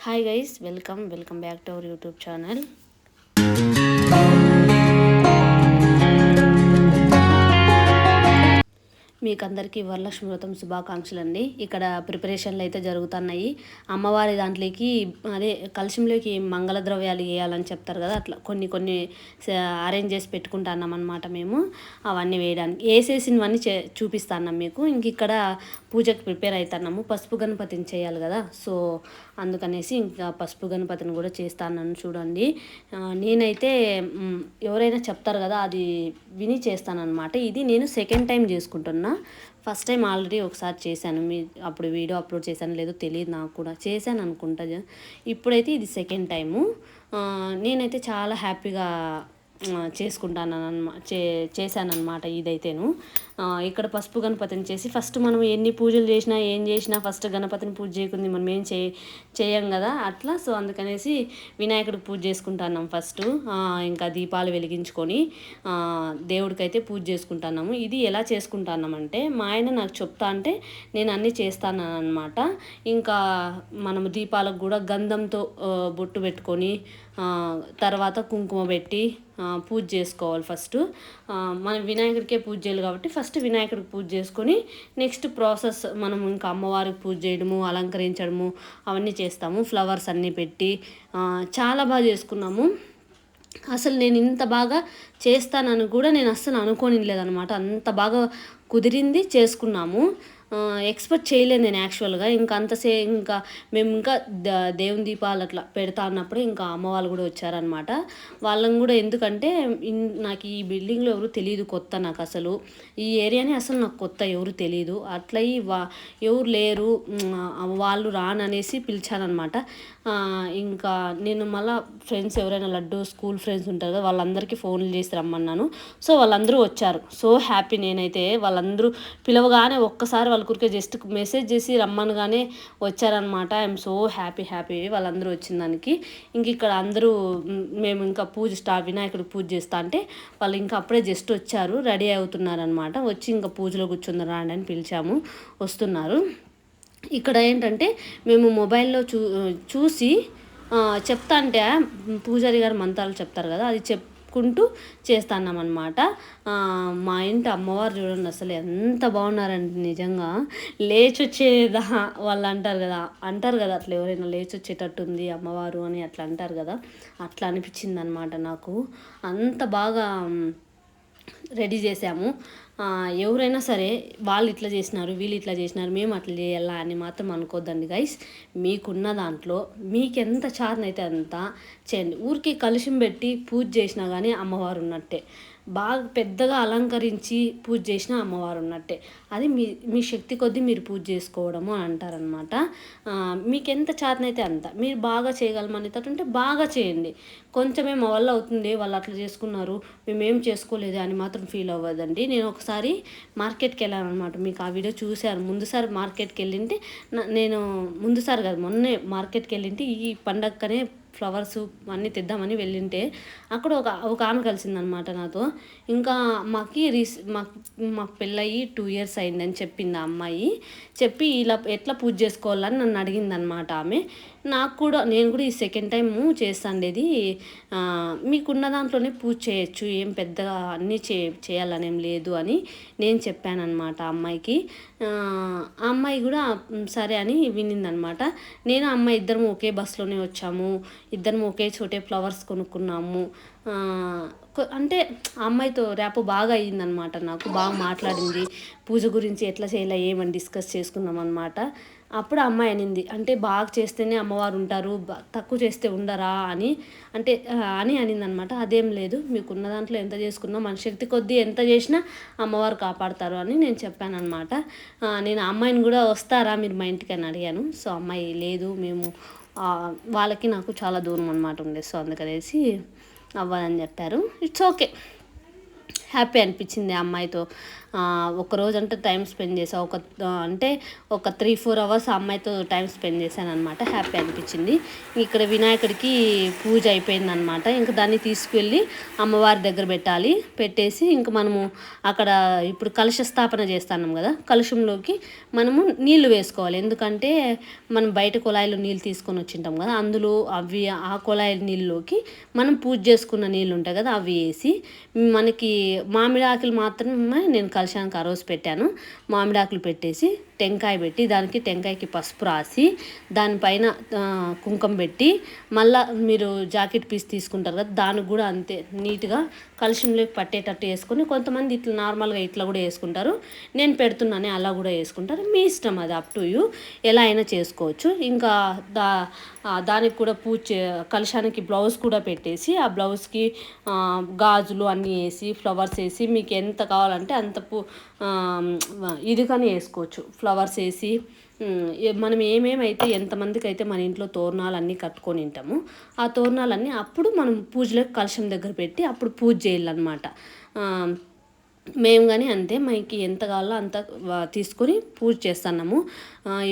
Hi guys, welcome back to our YouTube channel. మీకు అందరికీ వరలక్ష్మి వ్రతం శుభాకాంక్షలు అండి. ఇక్కడ ప్రిపరేషన్లు అయితే జరుగుతున్నాయి. అమ్మవారి దాంట్లోకి అదే కలశంలోకి మంగళ ద్రవ్యాలు వేయాలని చెప్తారు కదా, అట్లా కొన్ని అరేంజ్ చేసి పెట్టుకుంటున్నాం అనమాట. మేము అవన్నీ వేయడానికి వేసేసినవన్నీ చూపిస్తున్నాం మీకు. ఇంక ఇక్కడ పూజకి ప్రిపేర్ అవుతున్నాము. పసుపు గణపతిని చేయాలి కదా, సో అందుకనేసి ఇంకా పసుపు గణపతిని కూడా చేస్తాను చూడండి. నేనైతే ఎవరైనా చెప్తారు కదా, అది విని చేస్తానన్నమాట. ఇది నేను సెకండ్ టైం చేసుకుంటున్నా. ఫస్ట్ టైం ఆల్రెడీ ఒకసారి చేశాను, అప్పుడు వీడియో అప్లోడ్ చేశాను లేదో తెలియదు, నాకు కూడా చేశాను అనుకుంటా. ఇప్పుడైతే ఇది సెకండ్ టైము. నేనైతే చాలా హ్యాపీగా చేసుకుంటాను చేశానన్నమాట ఇదైతేను. ఇక్కడ పసుపు గణపతిని చేసి ఫస్ట్ మనం ఎన్ని పూజలు చేసినా ఏం చేసినా ఫస్ట్ గణపతిని పూజ చేయకుంది మనం ఏం చేయం కదా అట్లా. సో అందుకనేసి వినాయకుడికి పూజ చేసుకుంటున్నాం ఫస్ట్. ఇంకా దీపాలు వెలిగించుకొని దేవుడికైతే పూజ చేసుకుంటున్నాము. ఇది ఎలా చేసుకుంటున్నామంటే, మా ఆయన నాకు చెప్తా అంటే నేను అన్నీ చేస్తాను అనమాట. ఇంకా మనము దీపాలకు కూడా గంధంతో బొట్టు పెట్టుకొని తర్వాత కుంకుమ పెట్టి పూజ చేసుకోవాలి ఫస్ట్. మనం వినాయకుడికే పూజ చేయాలి కాబట్టి ఫస్ట్ వినాయకుడికి పూజ చేసుకొని నెక్స్ట్ ప్రాసెస్ మనం ఇంకా అమ్మవారికి పూజ చేయడము, అలంకరించడము అవన్నీ చేస్తాము. ఫ్లవర్స్ అన్నీ పెట్టి చాలా బాగా చేసుకున్నాము. అసలు నేను ఇంత బాగా చేస్తానని కూడా నేను అస్సలు అనుకోని లేదనమాట. అంత బాగా కుదిరింది, చేసుకున్నాము. ఎక్స్పెక్ట్ చేయలేదు నేను యాక్చువల్గా. ఇంకా మేము ఇంకా దేవుని దీపాలు అట్లా పెడతా అన్నప్పుడు ఇంకా అమ్మ వాళ్ళు కూడా వచ్చారనమాట. వాళ్ళని కూడా ఎందుకంటే నాకు ఈ బిల్డింగ్లో ఎవరు తెలియదు, కొత్త నాకు అసలు. ఈ ఏరియానే అసలు నాకు కొత్త, ఎవరు తెలియదు. అట్లా ఎవరు లేరు, వాళ్ళు రాననేసి పిలిచానమాట. ఇంకా నేను మళ్ళీ ఫ్రెండ్స్ ఎవరైనా లడ్డు స్కూల్ ఫ్రెండ్స్ ఉంటారు కదా, వాళ్ళందరికీ ఫోన్లు చేసి రమ్మన్నాను. సో వాళ్ళందరూ వచ్చారు. సో హ్యాపీ నేనైతే. వాళ్ళందరూ పిలవగానే ఒక్కసారి వాళ్ళ కురికే జస్ట్ మెసేజ్ చేసి రమ్మనగానే వచ్చారనమాట. ఐఎమ్ సో హ్యాపీ వాళ్ళందరూ వచ్చిన దానికి. ఇంక ఇక్కడ అందరూ మేము ఇంకా వినాయకుడి పూజ చేస్తా అంటే వాళ్ళు ఇంకా అప్పుడే జస్ట్ వచ్చారు, రెడీ అవుతున్నారనమాట. వచ్చి ఇంకా పూజలో కూర్చుందరా అని పిలిచాము, వస్తున్నారు. ఇక్కడ ఏంటంటే మేము మొబైల్లో చూసి చెప్తా అంటే పూజారి గారు మంత్రాలు చెప్తారు కదా, అది చెప్పుకుంటూ చేస్తున్నామన్నమాట. మా ఇంటి అమ్మవారు చూడండి అసలు ఎంత బాగున్నారంటే నిజంగా. లేచొచ్చేదా వాళ్ళు అంటారు కదా అట్లా ఎవరైనా లేచొచ్చేటట్టుంది అమ్మవారు అని అట్లా అంటారు కదా, అట్లా అనిపించింది అనమాట నాకు. అంత బాగా రెడీ చేసాము. ఎవరైనా సరే వాళ్ళు ఇట్లా చేసినారు, వీళ్ళు ఇట్లా చేసినారు, మేము అట్లా చేయాలా అని మాత్రం అనుకోద్దండి గైస్. మీకున్న దాంట్లో మీకు ఎంత చారనైతే అంత చేయండి. ఊరికి కలుషం పెట్టి పూజ చేసినా కానీ అమ్మవారు ఉన్నట్టే. బాగా పెద్దగా అలంకరించి పూజ చేసిన అమ్మవారు ఉన్నట్టే. అది మీ శక్తి కొద్దీ మీరు పూజ చేసుకోవడము అని అంటారనమాట. మీకు ఎంత చేతనైతే అంత మీరు బాగా చేయగలమనేటట్టుంటే బాగా చేయండి. కొంచెమే మా వల్ల అవుతుంది, వాళ్ళు అట్లా చేసుకున్నారు మేమేం చేసుకోలేదు అని మాత్రం ఫీల్ అవ్వదండి. నేను ఒకసారి మార్కెట్కి వెళ్ళాను అనమాట. మీకు ఆ వీడియో చూశారు. ముందుసారి మార్కెట్కి వెళ్ళింటే నేను ముందుసారి కాదు మొన్నే మార్కెట్కి వెళ్ళింటే ఈ పండగకనే ఫ్లవర్స్ అన్నీ తెద్దామని వెళ్ళింటే అక్కడ ఒక ఆమె కలిసిందనమాట నాతో. ఇంకా మాకు పెళ్ళయి 2 years అయిందని చెప్పింది ఆ అమ్మాయి. చెప్పి ఇలా ఎట్లా పూజ చేసుకోవాలని నన్ను అడిగిందనమాట ఆమె. నేను కూడా ఈ సెకండ్ టైము చేస్తాండేది. మీకున్న దాంట్లోనే పూజ చేయొచ్చు, ఏం పెద్దగా అన్నీ చేయాలనేం లేదు అని నేను చెప్పానమాట ఆ అమ్మాయికి. ఆ అమ్మాయి కూడా సరే అని వినిందనమాట. నేను ఆ అమ్మాయి ఇద్దరం ఒకే బస్సులోనే వచ్చాము, ఇద్దరం ఒకే చోటే ఫ్లవర్స్ కొనుక్కున్నాము. అంటే ఆ అమ్మాయితో ర్యాపో బాగా అయ్యిందనమాట. నాకు బాగా మాట్లాడింది, పూజ గురించి ఎట్లా చేయాలా ఏమని డిస్కస్ చేసుకున్నాం అనమాట. అప్పుడు అమ్మాయి అనింది, అంటే బాగా చేస్తేనే అమ్మవారు ఉంటారు, తక్కువ చేస్తే ఉండరా అని అనిందనమాట. అదేం లేదు, మీకున్న దాంట్లో ఎంత చేసుకున్నా మన శక్తి కొద్దీ ఎంత చేసినా అమ్మవారు కాపాడతారు అని నేను చెప్పానమాట. నేను అమ్మాయిని కూడా వస్తారా మీరు మా ఇంటికి అని అడిగాను. సో అమ్మాయి లేదు, మేము వాళ్ళకి నాకు చాలా దూరం అనమాట ఉండే, సో అందుకనేసి అవ్వదని చెప్పారు. It's okay. హ్యాపీ అనిపించింది ఆ అమ్మాయితో ఒకరోజు అంటే టైం స్పెండ్ చేసా, అంటే ఒక 3-4 అవర్స్ ఆ అమ్మాయితో టైం స్పెండ్ చేశాను అనమాట. హ్యాపీ అనిపించింది. ఇక్కడ వినాయకుడికి పూజ అయిపోయిందనమాట. ఇంకా దాన్ని తీసుకువెళ్ళి అమ్మవారి దగ్గర పెట్టేసి ఇంకా మనము అక్కడ ఇప్పుడు కలశ స్థాపన చేస్తున్నాం కదా, కలశంలోకి మనము నీళ్లు వేసుకోవాలి. ఎందుకంటే మనం బయట కుళాయిలో నీళ్ళు తీసుకొని వచ్చింటాం కదా, అందులో అవి ఆ కుళాయి నీళ్ళలోకి మనం పూజ చేసుకున్న నీళ్ళు ఉంటాయి కదా అవి వేసి, మనకి మామిడి ఆకులు మాత్రమే నేను కలశానికి ఆ రోజు పెట్టాను. మామిడి ఆకులు పెట్టేసి టెంకాయ పెట్టి దానికి టెంకాయకి పసుపు రాసి దానిపైన కుంకుమ పెట్టి, మళ్ళీ మీరు జాకెట్ పీస్ తీసుకుంటారు కదా దానికి కూడా అంతే నీట్గా కలశంలోకి పట్టేటట్టు వేసుకొని, కొంతమంది ఇట్లా నార్మల్గా ఇట్లా కూడా వేసుకుంటారు. నేను పెడుతున్నానే అలా కూడా వేసుకుంటారు. మీ ఇష్టం, అది అప్ టు యూ, ఎలా అయినా చేసుకోవచ్చు. ఇంకా దానికి కూడా కలశానికి బ్లౌజ్ కూడా పెట్టేసి ఆ బ్లౌజ్కి గాజులు అన్నీ వేసి ఫ్లవర్స్ వేసి మీకు ఎంత కావాలంటే అంత ఇది కానీ వేసుకోవచ్చు. ఫ్లవర్స్ వేసి మనం ఏమేమైతే ఎంతమందికి అయితే మన ఇంట్లో తోరణాలు అన్నీ కట్టుకొని ఉంటాము, ఆ తోరణాలన్నీ అప్పుడు మనం పూజలోకి కలశం దగ్గర పెట్టి అప్పుడు పూజ చేయాలన్నమాట. మేము కానీ అంతే, మనకి ఎంత కావాలో అంత తీసుకొని పూజ చేస్తున్నాము.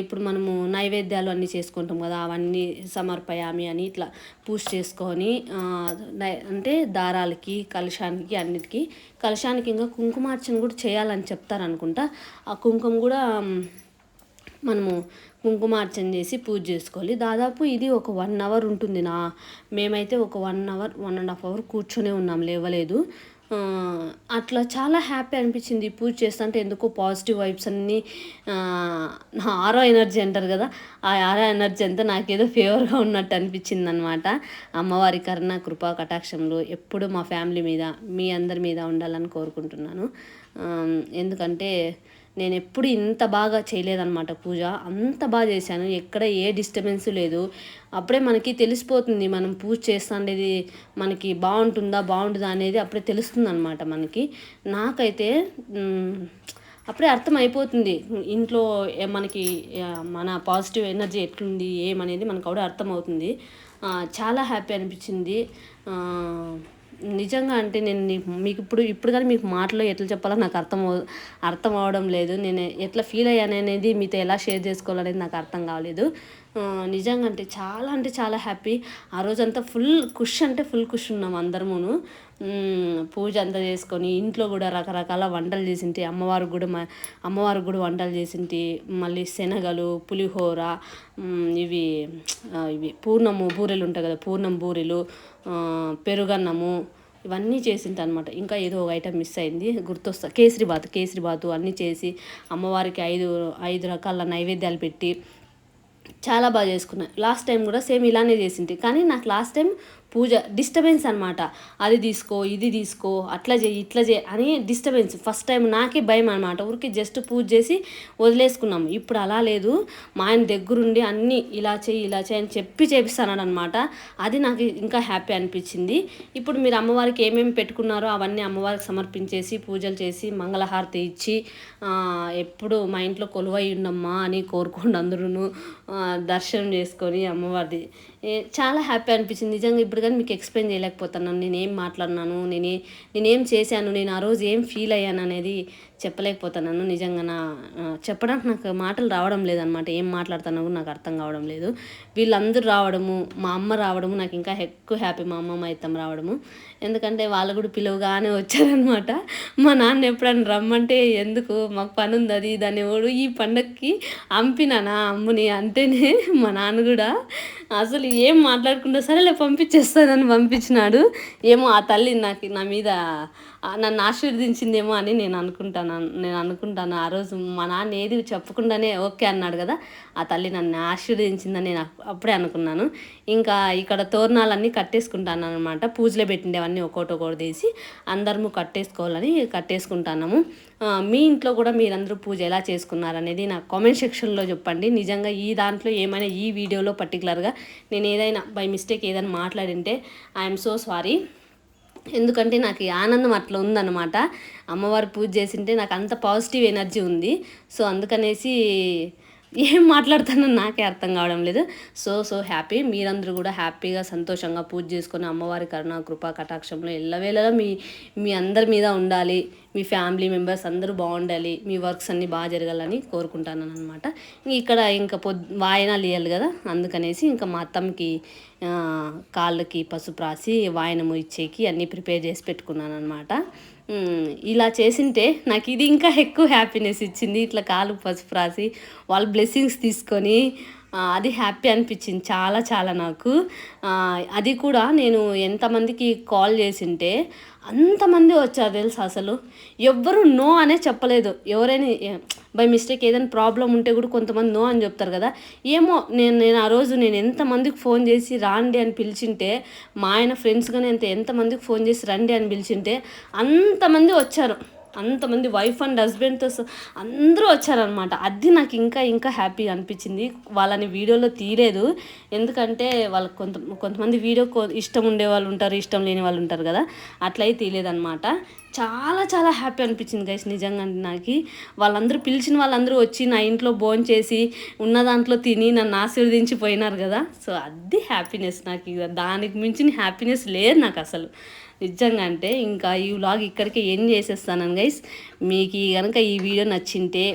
ఇప్పుడు మనము నైవేద్యాలు అన్నీ చేసుకుంటాం కదా, అవన్నీ సమర్పయామి అని ఇట్లా పూజ చేసుకొని అంటే దారాలకి కలశానికి అన్నిటికీ, కలశానికి ఇంకా కుంకుమార్చన కూడా చేయాలని చెప్తారనుకుంటా. ఆ కుంకుమ కూడా మనము కుంకుమార్చన చేసి పూజ చేసుకోవాలి. దాదాపు ఇది ఒక 1 అవర్ ఉంటుంది. మేమైతే ఒక 1 అవర్ 1.5 అవర్ కూర్చొనే ఉన్నాం, లేవలేదు. అట్లా చాలా హ్యాపీ అనిపించింది పూజ చేస్తుంటే. ఎందుకో పాజిటివ్ వైబ్స్ అన్నీ, ఆరో ఎనర్జీ అంటారు కదా, ఆ ఆరో ఎనర్జీ అంతా నాకేదో ఫేవర్గా ఉన్నట్టు అనిపించింది అనమాట. అమ్మవారి కరుణ కృపా కటాక్షంలో ఎప్పుడు మా ఫ్యామిలీ మీద, మీ అందరి మీద ఉండాలని కోరుకుంటున్నాను. ఎందుకంటే నేను ఎప్పుడు ఇంత బాగా చేయలేదన్నమాట పూజ. అంత బాగా చేశాను, ఎక్కడ ఏ డిస్టర్బెన్స్ లేదు. అప్పుడే మనకి తెలిసిపోతుంది మనం పూజ చేస్తుండేది మనకి బాగుంటుందా అనేది అప్పుడే తెలుస్తుంది అనమాట మనకి. నాకైతే అప్పుడే అర్థమైపోతుంది ఇంట్లో మనకి మన పాజిటివ్ ఎనర్జీ ఎట్లుంది ఏమనేది మనకు కూడా అర్థమవుతుంది. చాలా హ్యాపీ అనిపించింది నిజంగా. అంటే నేను మీకు ఇప్పుడు కానీ మీకు మాటలో ఎట్లా చెప్పాలో నాకు అర్థం అవడం లేదు. నేను ఎట్లా ఫీల్ అయ్యాను అనేది మీతో ఎలా షేర్ చేసుకోవాలనేది నాకు అర్థం కావలేదు. నిజంగా అంటే చాలా హ్యాపీ. ఆ రోజంతా ఫుల్ ఖుష్ ఉన్నాం అందరమును. పూజ అంతా చేసుకొని ఇంట్లో కూడా రకరకాల వంటలు చేసింటి, అమ్మవారికి కూడా వంటలు చేసింటి. మళ్ళీ శనగలు, పులిహోర, ఇవి పూర్ణము బూరెలు ఉంటాయి కదా, పూర్ణం బూరెలు, పెరుగన్నము, ఇవన్నీ చేసింట అనమాట. ఇంకా ఏదో ఒక ఐటెం మిస్ అయింది, గుర్తొస్తా. కేసరి బాతు అన్నీ చేసి అమ్మవారికి 5 రకాల నైవేద్యాలు పెట్టి చాలా బాగా చేసుకున్నాను. లాస్ట్ టైం కూడా సేమ్ ఇలానే చేసింటి, కానీ నాకు లాస్ట్ టైం పూజ డిస్టర్బెన్స్ అనమాట. అది తీసుకో, ఇది తీసుకో, అట్లా చేయి, ఇట్లా చేయి అని డిస్టర్బెన్స్. ఫస్ట్ టైం నాకే భయం అనమాట. ఊరికి జస్ట్ పూజ చేసి వదిలేసుకున్నాం. ఇప్పుడు అలా లేదు, మా ఆయన దగ్గరుండి అన్నీ ఇలా చేయి అని చేపిస్తాను అనమాట. అది నాకు ఇంకా హ్యాపీ అనిపించింది. ఇప్పుడు మీరు అమ్మవారికి ఏమేమి పెట్టుకున్నారో అవన్నీ అమ్మవారికి సమర్పించేసి పూజలు చేసి మంగళహారతి ఇచ్చి ఎప్పుడు మా ఇంట్లో కొలువై ఉండమ్మా అని కోరుకోండి అందరూ. దర్శనం చేసుకొని అమ్మవారిది చాలా హ్యాపీ అనిపించింది నిజంగా. ఇప్పుడు కానీ మీకు ఎక్స్ప్లెయిన్ చేయలేకపోతున్నాను నేనేం మాట్లాడినాను, నేనేం చేశాను, నేను ఆ రోజు ఏం ఫీల్ అయ్యాను అనేది చెప్పలేకపోతున్నాను. నిజంగా చెప్పడానికి నాకు మాటలు రావడం లేదనమాట. ఏం మాట్లాడుతున్నా కూడా నాకు అర్థం కావడం లేదు. వీళ్ళందరూ రావడము, మా అమ్మ రావడము నాకు ఇంకా ఎక్కువ హ్యాపీ. మా అమ్మ మా ఇద్దరం రావడము, ఎందుకంటే వాళ్ళు కూడా పిలువగానే వచ్చారనమాట. మా నాన్న ఎప్పుడన్నా రమ్మంటే ఎందుకు మాకు పని ఉంది అది దాన్ని ఓడు ఈ పండగకి అంపినానా అమ్ముని అంటేనే మా నాన్న కూడా అసలు ఏం మాట్లాడకుండా సరేలే పంపించేస్తానని పంపించినాడు. ఏమో ఆ తల్లి నా మీద నన్ను ఆశీర్వదించిందేమో అని నేను అనుకుంటాను. ఆ రోజు మా నాన్న ఏది చెప్పకుండానే ఓకే అన్నాడు కదా, ఆ తల్లి నన్ను ఆశీర్వదించిందని నేను అప్పుడే అనుకున్నాను. ఇంకా ఇక్కడ తోరణాలన్నీ కట్టేసుకుంటాను అనమాట. పూజలో పెట్టిండేవన్నీ ఒక్కొక్కటి తీసి అందరము కట్టేసుకుంటున్నాము. మీ ఇంట్లో కూడా మీరందరూ పూజ ఎలా చేసుకున్నారనేది నాకు కామెంట్ సెక్షన్లో చెప్పండి. నిజంగా ఈ దాంట్లో ఏమైనా ఈ వీడియోలో పర్టికులర్గా నేను ఏదైనా బై మిస్టేక్ ఏదైనా మాట్లాడింటే ఐఎమ్ సో సారీ. ఎందుకంటే నాకు ఈ ఆనందం అట్లా ఉందన్నమాట. అమ్మవారు పూజ చేసింటే నాకు అంత పాజిటివ్ ఎనర్జీ ఉంది. సో అందుకనేసి ఏం మాట్లాడుతానో నాకే అర్థం కావడం లేదు. So happy. మీరందరూ కూడా హ్యాపీగా సంతోషంగా పూజ చేసుకొని అమ్మవారి కరుణ కృపా కటాక్షంలో ఎల్లవేళలా మీ మీ అందరి మీద ఉండాలి. మీ ఫ్యామిలీ మెంబర్స్ అందరూ బాగుండాలి. మీ వర్క్స్ అన్నీ బాగా జరగాలని కోరుకుంటాను అనమాట. ఇక్కడ ఇంకా వాయనాలు ఇవ్వాలి కదా, అందుకనేసి ఇంకా మా అత్తమ్మకి కాళ్ళకి పసుపు రాసి వాయనము ఇచ్చేకి అన్నీ ప్రిపేర్ చేసి పెట్టుకున్నాను అనమాట. ఇలా చేసింటే నాకు ఇది ఇంకా ఎక్కువ హ్యాపీనెస్ ఇచ్చింది. ఇట్లా కాలు పసుపు రాసి వాళ్ళ బ్లెస్సింగ్స్ తీసుకొని అది హ్యాపీ అనిపించింది చాలా చాలా నాకు. అది కూడా నేను ఎంతమందికి కాల్ చేసింటే అంతమంది వచ్చారు తెలుసా. అసలు ఎవ్వరు నో అనే చెప్పలేదు. ఎవరైనా బై మిస్టేక్ ఏదైనా ప్రాబ్లం ఉంటే కూడా కొంతమంది నో అని చెప్తారు కదా. ఏమో నేను ఆ రోజు నేను ఎంతమందికి ఫోన్ చేసి రాండి అని పిలిచింటే, మా ఆయన ఫ్రెండ్స్ కానీ ఎంతమందికి ఫోన్ చేసి రండి అని పిలిచింటే అంతమంది వచ్చారు. అంతమంది వైఫ్ అండ్ హస్బెండ్తో అందరూ వచ్చారనమాట. అది నాకు ఇంకా ఇంకా హ్యాపీ అనిపించింది. వాళ్ళని వీడియోలో తీయలేదు, ఎందుకంటే వాళ్ళకి కొంతమంది వీడియో ఇష్టం ఉండే వాళ్ళు ఉంటారు, ఇష్టం లేని వాళ్ళు ఉంటారు కదా, అట్లయితే తీయలేదనమాట. చాలా చాలా హ్యాపీ అనిపించింది గైస్ నిజంగా. నాకు వాళ్ళందరూ పిలిచిన వాళ్ళందరూ వచ్చి నా ఇంట్లో భోజనం చేసి ఉన్న దాంట్లో తిని నన్ను ఆశీర్వదించి పోయినారు కదా. సో అది హ్యాపీనెస్ నాకు. దానికి మించిన హ్యాపీనెస్ లేదు నాకు అసలు నిజంగా. అంటే ఇంకా ఈ వ్లాగ్ ఇక్కడికే ఎండ్ చేసేస్తాను గైస్. మీకు కనుక ఈ వీడియో నచ్చింటే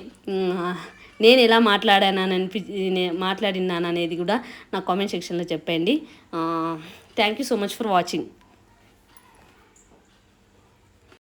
నేను ఎలా మాట్లాడినాను అనేది కూడా నా కామెంట్ సెక్షన్లో చెప్పండి. Thank you so much for watching.